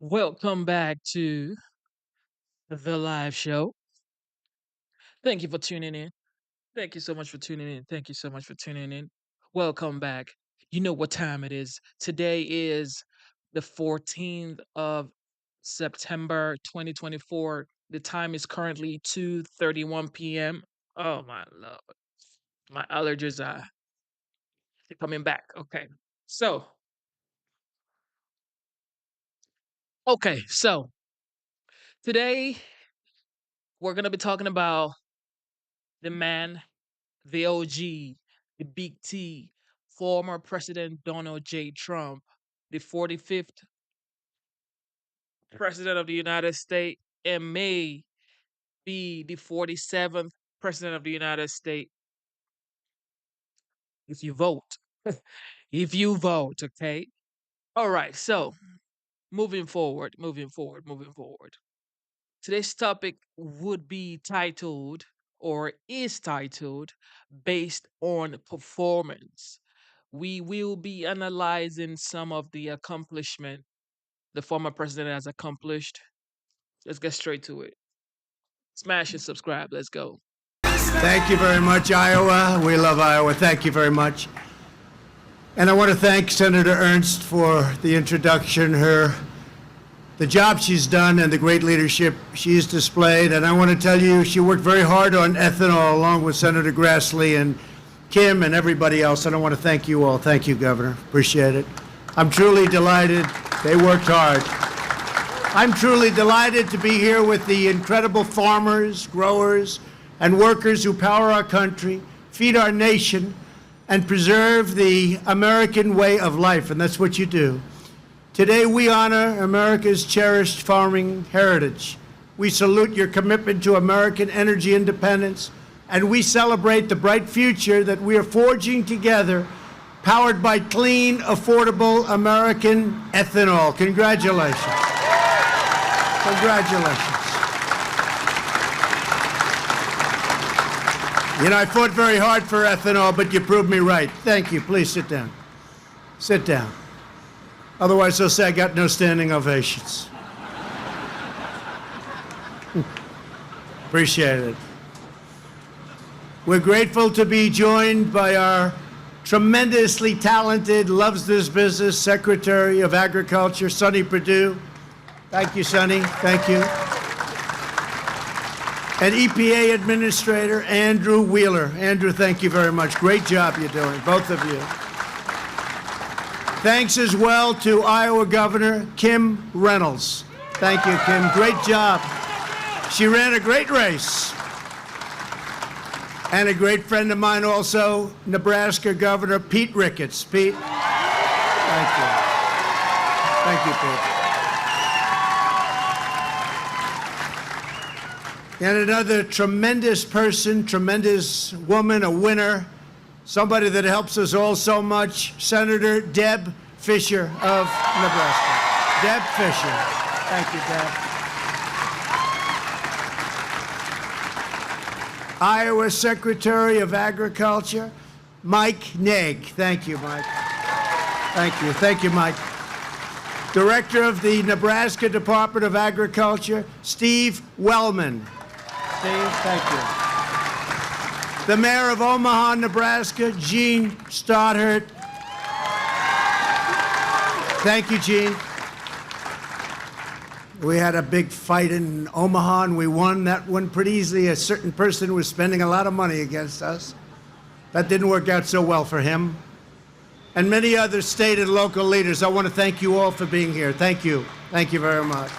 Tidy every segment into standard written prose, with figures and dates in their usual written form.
Welcome back to the live show. Thank you for tuning in. Thank you so much for tuning in. Thank you so much for tuning in. Welcome back. You know what time it is. Today is the 14th of September 2024. The time is currently 2:31 p.m. Oh my lord. My allergies are coming back. Okay. So, so today we're going to be talking about the man, the OG, the Big T, former President Donald J. Trump, the 45th President of the United States, and may be the 47th President of the United States if you vote. If you vote, okay? All right, so moving forward. Today's topic would be titled or is titled based on performance. We will be analyzing some of the accomplishment the former president has accomplished. Let's get straight to it. Smash and subscribe. Let's go. Thank you very much, Iowa. We love Iowa. Thank you very much. And I want to thank Senator Ernst for the introduction, the job she's done and the great leadership she's displayed. And I want to tell you, she worked very hard on ethanol along with Senator Grassley and Kim and everybody else. And I want to thank you all. Thank you, Governor. Appreciate it. I'm truly delighted. They worked hard. I'm truly delighted to be here with the incredible farmers, growers, and workers who power our country, feed our nation, and preserve the American way of life, and that's what you do. Today we honor America's cherished farming heritage. We salute your commitment to American energy independence, and we celebrate the bright future that we are forging together, powered by clean, affordable American ethanol. Congratulations. Congratulations. You know, I fought very hard for ethanol, but you proved me right. Thank you. Please sit down. Sit down. Otherwise, they'll say I got no standing ovations. Appreciate it. We're grateful to be joined by our tremendously talented, loves this business, Secretary of Agriculture, Sonny Perdue. Thank you, Sonny. Thank you. And EPA Administrator Andrew Wheeler. Andrew, thank you very much. Great job you're doing, both of you. Thanks as well to Iowa Governor Kim Reynolds. Thank you, Kim. Great job. She ran a great race. And a great friend of mine also, Nebraska Governor Pete Ricketts. Pete, thank you. Thank you, Pete. And another tremendous person, tremendous woman, a winner, somebody that helps us all so much, Senator Deb Fischer of Nebraska. Deb Fischer. Thank you, Deb. Iowa Secretary of Agriculture, Mike Naig. Thank you, Mike. Thank you. Thank you, Mike. Director of the Nebraska Department of Agriculture, Steve Wellman. Steve, thank you. The Mayor of Omaha, Nebraska, Gene Stoddard. Thank you, Gene. We had a big fight in Omaha, and we won that one pretty easily. A certain person was spending a lot of money against us. That didn't work out so well for him. And many other state and local leaders. I want to thank you all for being here. Thank you. Thank you very much.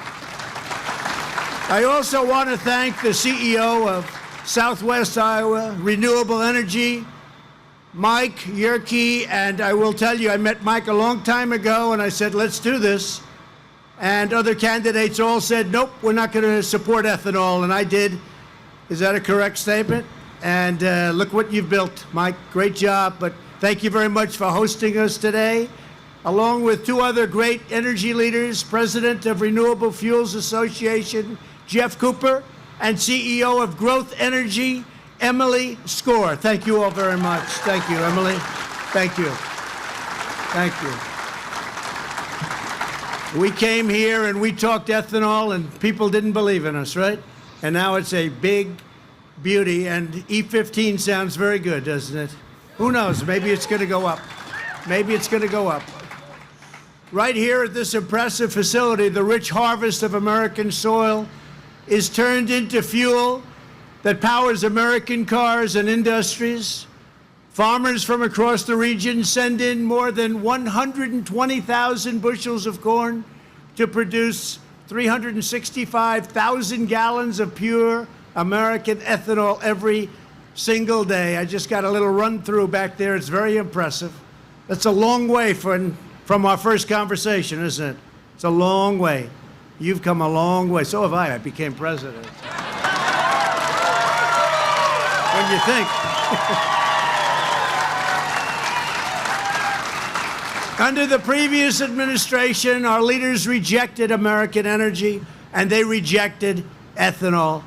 I also want to thank the CEO of Southwest Iowa Renewable Energy, Mike Yerke. And I will tell you, I met Mike a long time ago, and I said, let's do this. And other candidates all said, nope, we're not going to support ethanol. And I did. Is that a correct statement? And look what you've built, Mike. Great job. But thank you very much for hosting us today, along with two other great energy leaders, President of Renewable Fuels Association, Jeff Cooper, and CEO of Growth Energy, Emily Score. Thank you all very much. Thank you, Emily. Thank you. Thank you. We came here and we talked ethanol and people didn't believe in us, right? And now it's a big beauty, and E15 sounds very good, doesn't it? Who knows? Maybe it's going to go up. Maybe it's going to go up. Right here at this impressive facility, the rich harvest of American soil is turned into fuel that powers American cars and industries. Farmers from across the region send in more than 120,000 bushels of corn to produce 365,000 gallons of pure American ethanol every single day. I just got a little run through back there. It's very impressive. That's a long way from our first conversation, isn't it? It's a long way. You've come a long way. So have I. I became president. What do you think? Under the previous administration, our leaders rejected American energy, and they rejected ethanol.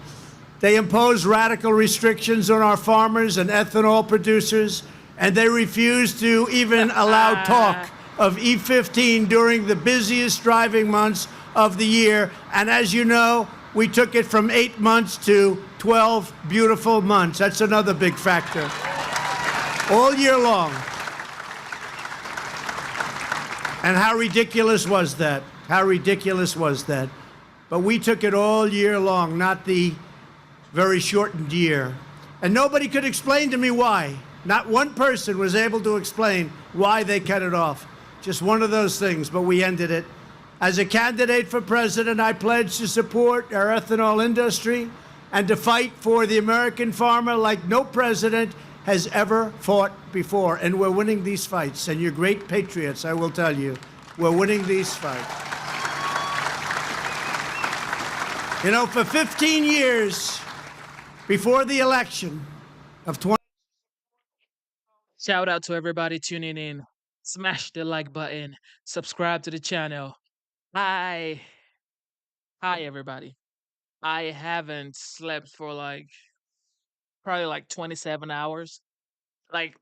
They imposed radical restrictions on our farmers and ethanol producers, and they refused to even allow talk of E15 during the busiest driving months of the year. And as you know, we took it from 8 months to 12 beautiful months. That's another big factor. All year long. And how ridiculous was that? How ridiculous was that? But we took it all year long, not the very shortened year. And nobody could explain to me why. Not one person was able to explain why they cut it off. Just one of those things, but we ended it. As a candidate for president, I pledge to support our ethanol industry and to fight for the American farmer like no president has ever fought before. And we're winning these fights. And you're great patriots, I will tell you. We're winning these fights. You know, for 15 years before the election of 20... Shout out to everybody tuning in. Smash the like button. Subscribe to the channel. Hi. Hi, everybody. I haven't slept for probably 27 hours. Like,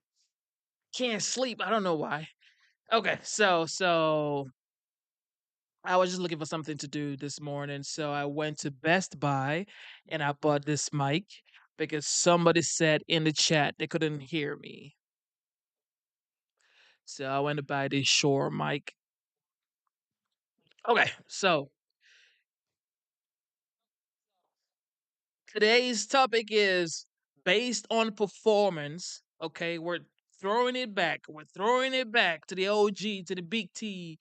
can't sleep. I don't know why. Okay, so I was just looking for something to do this morning. So I went to Best Buy and I bought this mic because somebody said in the chat they couldn't hear me. So I went to buy this Shure mic. Okay, so today's topic is based on performance. Okay, we're throwing it back. We're throwing it back to the OG, to the big T.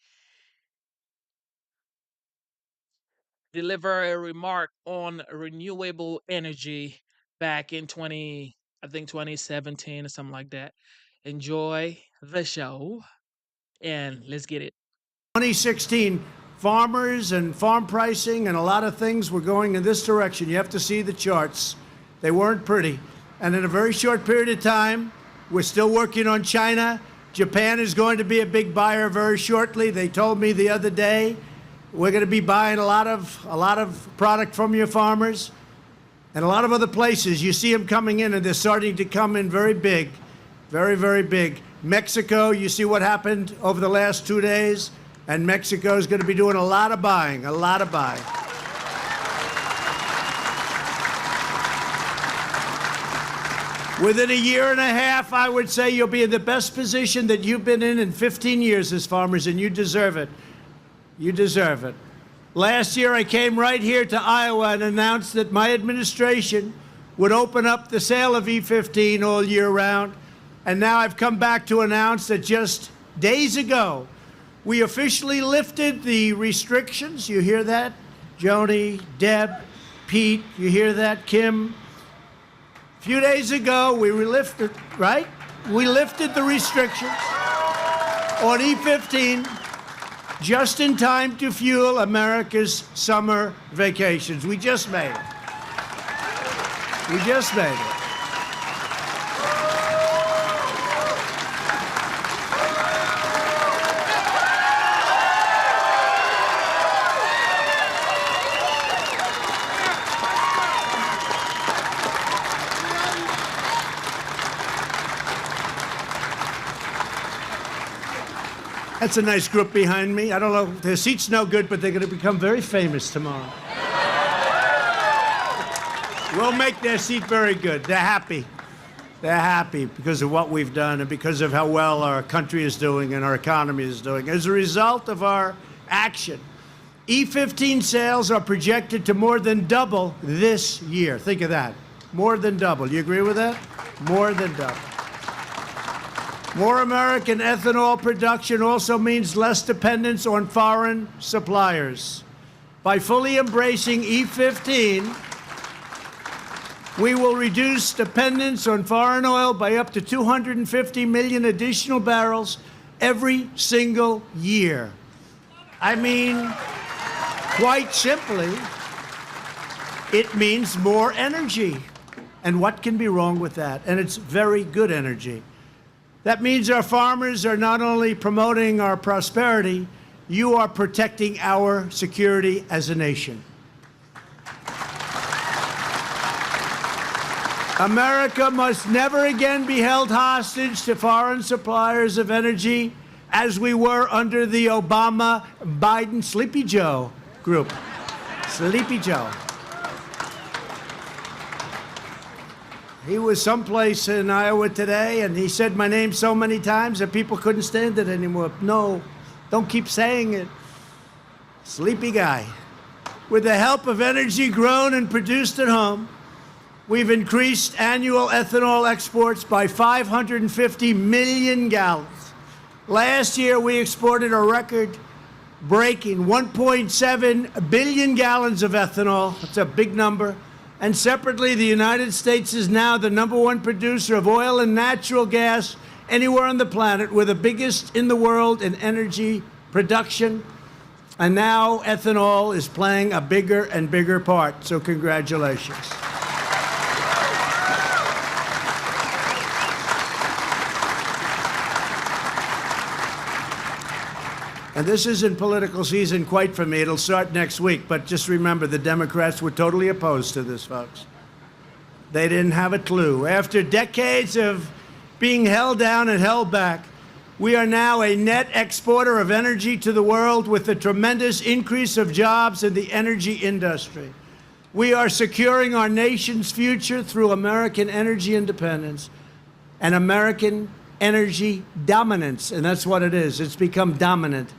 Deliver a remark on renewable energy back in 2017 or something like that. Enjoy the show and let's get it. 2016, farmers and farm pricing and a lot of things were going in this direction. You have to see the charts. They weren't pretty. And in a very short period of time, we're still working on China. Japan is going to be a big buyer very shortly. They told me the other day, we're going to be buying a lot of product from your farmers. And a lot of other places, you see them coming in, and they're starting to come in very big, very, very big. Mexico, you see what happened over the last 2 days? And Mexico is going to be doing a lot of buying, a lot of buying. Within a year and a half, I would say you'll be in the best position that you've been in 15 years as farmers, and you deserve it. You deserve it. Last year, I came right here to Iowa and announced that my administration would open up the sale of E15 all year round. And now I've come back to announce that just days ago, we officially lifted the restrictions. You hear that? Joni, Deb, Pete, you hear that? Kim? A few days ago, we lifted, right? We lifted the restrictions on E15 just in time to fuel America's summer vacations. We just made it. We just made it. That's a nice group behind me. I don't know, their seat's no good, but they're going to become very famous tomorrow. We'll make their seat very good. They're happy. They're happy because of what we've done and because of how well our country is doing and our economy is doing. As a result of our action, E-15 sales are projected to more than double this year. Think of that. More than double. You agree with that? More than double. More American ethanol production also means less dependence on foreign suppliers. By fully embracing E-15, we will reduce dependence on foreign oil by up to 250 million additional barrels every single year. I mean, quite simply, it means more energy. And what can be wrong with that? And it's very good energy. That means our farmers are not only promoting our prosperity, you are protecting our security as a nation. America must never again be held hostage to foreign suppliers of energy as we were under the Obama-Biden Sleepy Joe group. Sleepy Joe. He was someplace in Iowa today, and he said my name so many times that people couldn't stand it anymore. No, don't keep saying it. Sleepy guy. With the help of energy grown and produced at home, we've increased annual ethanol exports by 550 million gallons. Last year, we exported a record-breaking 1.7 billion gallons of ethanol. That's a big number. And separately, the United States is now the #1 producer of oil and natural gas anywhere on the planet. We're the biggest in the world in energy production. And now ethanol is playing a bigger and bigger part. So congratulations. And this isn't political season quite for me. It'll start next week. But just remember, the Democrats were totally opposed to this, folks. They didn't have a clue. After decades of being held down and held back, we are now a net exporter of energy to the world with a tremendous increase of jobs in the energy industry. We are securing our nation's future through American energy independence and American energy dominance. And that's what it is. It's become dominant.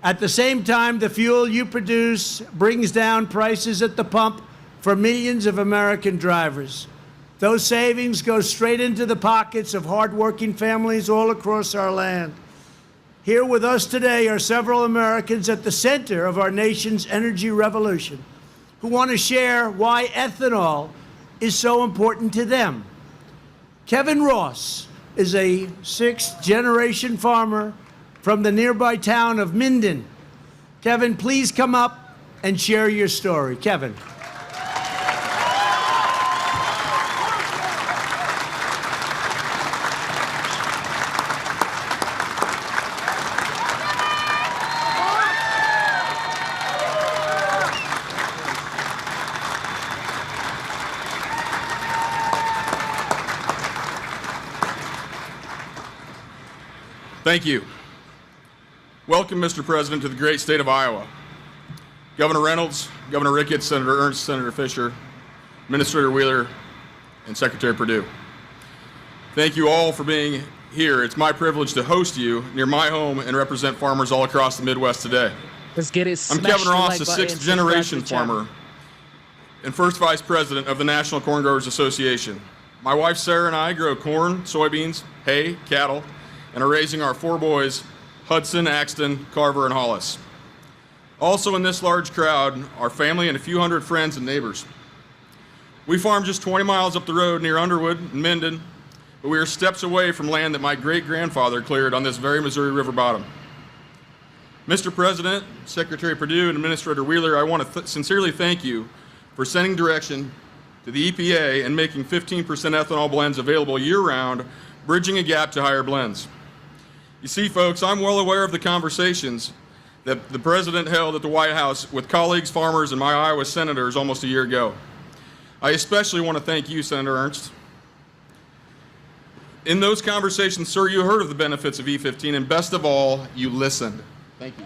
At the same time, the fuel you produce brings down prices at the pump for millions of American drivers. Those savings go straight into the pockets of hardworking families all across our land. Here with us today are several Americans at the center of our nation's energy revolution who want to share why ethanol is so important to them. Kevin Ross is a sixth-generation farmer from the nearby town of Minden. Kevin, please come up and share your story. Kevin. Thank you. Welcome, Mr. President, to the great state of Iowa. Governor Reynolds, Governor Ricketts, Senator Ernst, Senator Fisher, Administrator Wheeler, and Secretary Perdue. Thank you all for being here. It's my privilege to host you near my home and represent farmers all across the Midwest today. Let's get it. I'm Kevin Ross, a sixth-generation farmer and first vice president of the National Corn Growers Association. My wife Sarah and I grow corn, soybeans, hay, cattle, and are raising our 4 boys, Hudson, Axton, Carver, and Hollis. Also in this large crowd are family and a few hundred friends and neighbors. We farm just 20 miles up the road near Underwood and Minden, but we are steps away from land that my great-grandfather cleared on this very Missouri River bottom. Mr. President, Secretary Perdue, and Administrator Wheeler, I want to sincerely thank you for sending direction to the EPA and making 15% ethanol blends available year-round, bridging a gap to higher blends. You see, folks, I'm well aware of the conversations that the President held at the White House with colleagues, farmers, and my Iowa senators almost a year ago. I especially want to thank you, Senator Ernst. In those conversations, sir, you heard of the benefits of E15, and best of all, you listened. Thank you.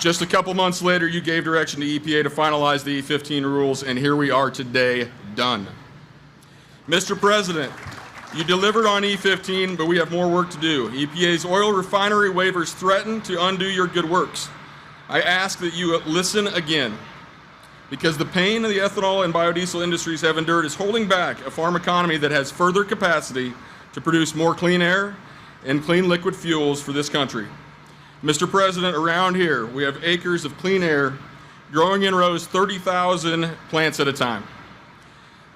Just a couple months later, you gave direction to EPA to finalize the E15 rules, and here we are today, done. Mr. President, you delivered on E15, but we have more work to do. EPA's oil refinery waivers threaten to undo your good works. I ask that you listen again, because the pain the ethanol and biodiesel industries have endured is holding back a farm economy that has further capacity to produce more clean air and clean liquid fuels for this country. Mr. President, around here, we have acres of clean air growing in rows 30,000 plants at a time.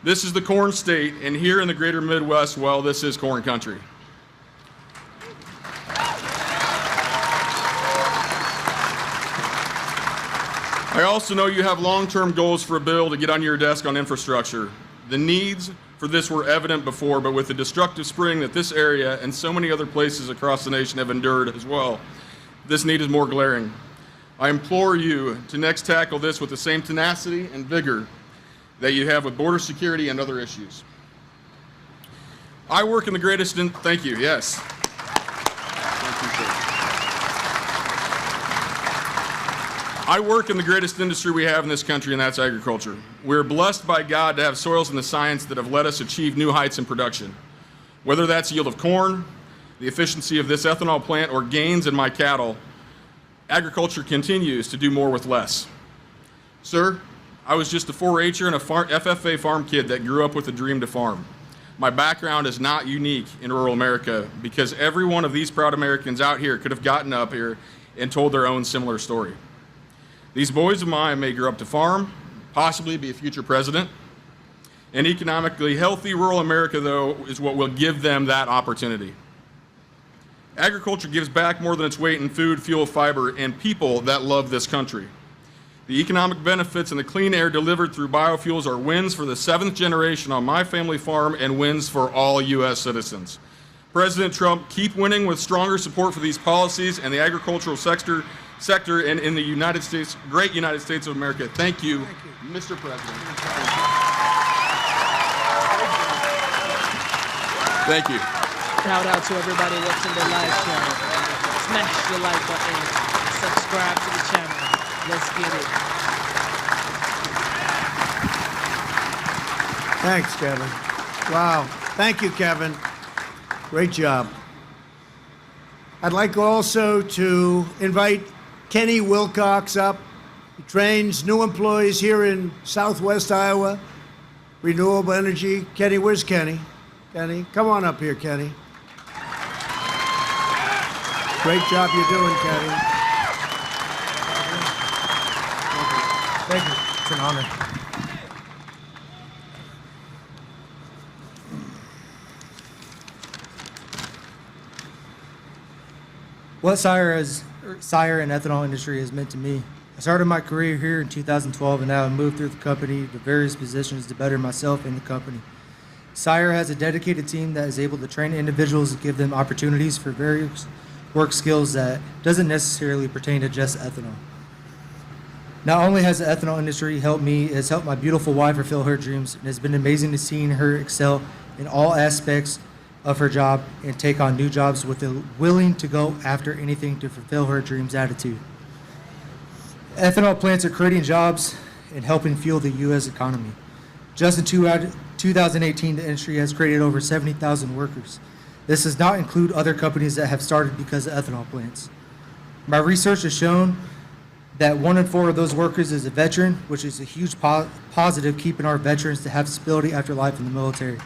This is the corn state, and here in the greater Midwest, well, this is corn country. I also know you have long-term goals for a bill to get on your desk on infrastructure. The needs for this were evident before, but with the destructive spring that this area and so many other places across the nation have endured as well, this need is more glaring. I implore you to next tackle this with the same tenacity and vigor that you have with border security and other issues. I work in the greatest, thank you, yes. Thank you, sir. I work in the greatest industry we have in this country, and that's agriculture. We're blessed by God to have soils and the science that have let us achieve new heights in production. Whether that's yield of corn, the efficiency of this ethanol plant, or gains in my cattle, agriculture continues to do more with less. Sir, I was just a 4-H'er and a FFA farm kid that grew up with a dream to farm. My background is not unique in rural America, because every one of these proud Americans out here could have gotten up here and told their own similar story. These boys of mine may grow up to farm, possibly be a future president. An economically healthy rural America, though, is what will give them that opportunity. Agriculture gives back more than its weight in food, fuel, fiber, and people that love this country. The economic benefits and the clean air delivered through biofuels are wins for the 7th generation on my family farm and wins for all U.S. citizens. President Trump, keep winning with stronger support for these policies and the agricultural sector and in the United States, great United States of America. Thank you, Mr. President. Thank you. Shout out to everybody watching the live channel. Smash the like button. Subscribe to the channel. Let's get it. Thanks, Kevin. Wow. Thank you, Kevin. Great job. I'd like also to invite Kenny Wilcox up. He trains new employees here in Southwest Iowa, renewable energy. Kenny, where's Kenny? Kenny, come on up here, Kenny. Great job you're doing, Kenny. Thank you. It's an honor. What Sire and ethanol industry has meant to me. I started my career here in 2012 and now I've moved through the company to various positions to better myself and the company. Sire has a dedicated team that is able to train individuals and give them opportunities for various work skills that doesn't necessarily pertain to just ethanol. Not only has the ethanol industry helped me, it has helped my beautiful wife fulfill her dreams, and it's been amazing to see her excel in all aspects of her job and take on new jobs with a willing to go after anything to fulfill her dreams attitude. Ethanol plants are creating jobs and helping fuel the U.S. economy. Just in 2018, the industry has created over 70,000 workers. This does not include other companies that have started because of ethanol plants. My research has shown that 1 in 4 of those workers is a veteran, which is a huge positive, keeping our veterans to have stability after life in the military.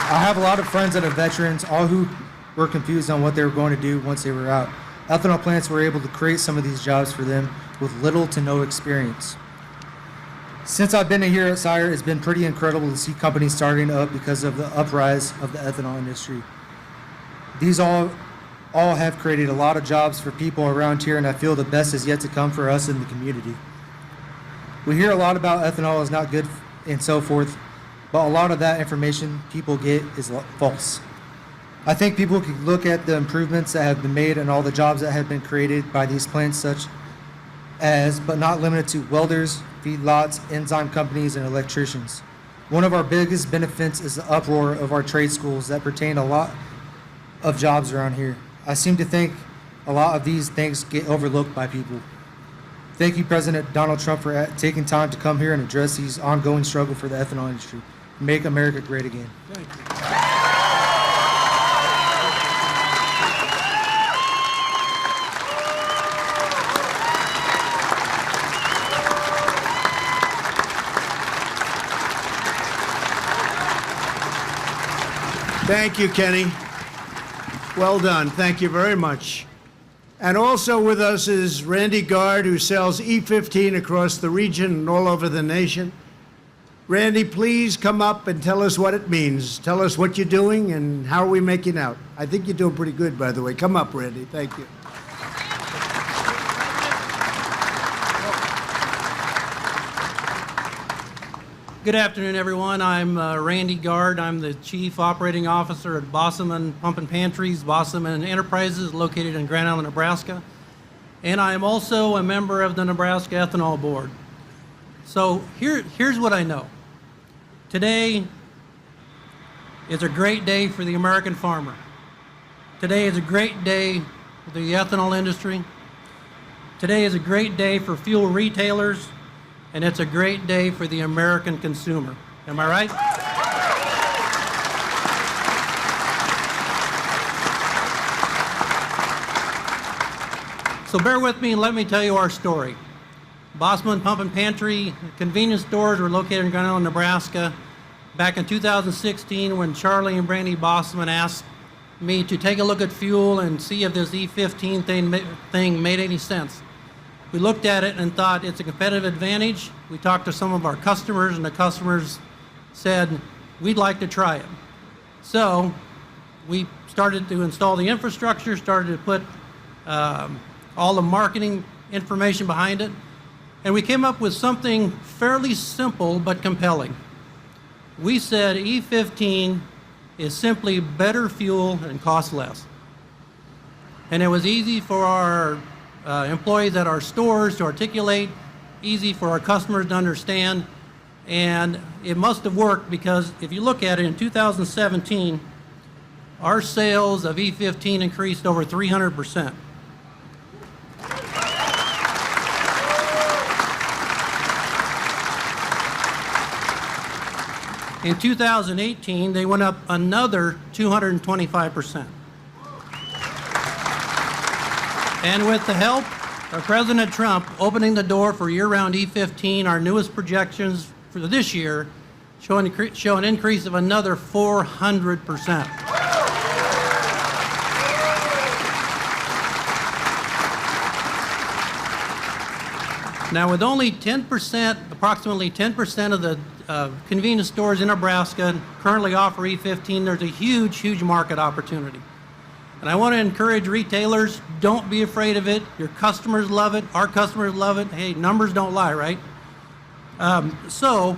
I have a lot of friends that are veterans, all who were confused on what they were going to do once they were out. Ethanol plants were able to create some of these jobs for them with little to no experience. Since I've been here at Sire, it's been pretty incredible to see companies starting up because of the uprise of the ethanol industry. These all have created a lot of jobs for people around here, and I feel the best is yet to come for us in the community. We hear a lot about ethanol is not good and so forth, but a lot of that information people get is false. I think people could look at the improvements that have been made and all the jobs that have been created by these plants, such as, but not limited to, welders, feedlots, enzyme companies, and electricians. One of our biggest benefits is the uproar of our trade schools that pertain a lot of jobs around here. I seem to think a lot of these things get overlooked by people. Thank you, President Donald Trump, for taking time to come here and address these ongoing struggle for the ethanol industry. Make America great again. Thank you. Thank you, Kenny. Well done. Thank you very much. And also with us is Randy Gard, who sells E15 across the region and all over the nation. Randy, please come up and tell us what it means. Tell us what you're doing and how are we making out. I think you're doing pretty good, by the way. Come up, Randy. Thank you. Good afternoon, everyone. I'm Randy Gard. I'm the Chief Operating Officer at Bossaman Pump and Pantries, Bossaman Enterprises, located in Grand Island, Nebraska. And I am also a member of the Nebraska Ethanol Board. So here's what I know. Today is a great day for the American farmer. Today is a great day for the ethanol industry. Today is a great day for fuel retailers. And it's a great day for the American consumer. Am I right? So bear with me and let me tell you our story. Bossaman Pump and Pantry convenience stores were located in Grand Island, Nebraska. Back in 2016, when Charlie and Brandy Bossaman asked me to take a look at fuel and see if this E15 thing made any sense. We looked at it and thought it's a competitive advantage. We talked to some of our customers, and the customers said, we'd like to try it. So we started to install the infrastructure, started to put all the marketing information behind it, and we came up with something fairly simple but compelling. We said E15 is simply better fuel and costs less. And it was easy for our employees at our stores to articulate, easy for our customers to understand, and it must have worked because if you look at it, in 2017, our sales of E15 increased over 300%. In 2018, they went up another 225%. And with the help of President Trump opening the door for year-round E15, our newest projections for this year show an increase of another 400%. Now, with only 10%, approximately 10% of the convenience stores in Nebraska currently offer E15, there's a huge, huge market opportunity. And I want to encourage retailers, don't be afraid of it. Your customers love it. Our customers love it. Hey, numbers don't lie, right? So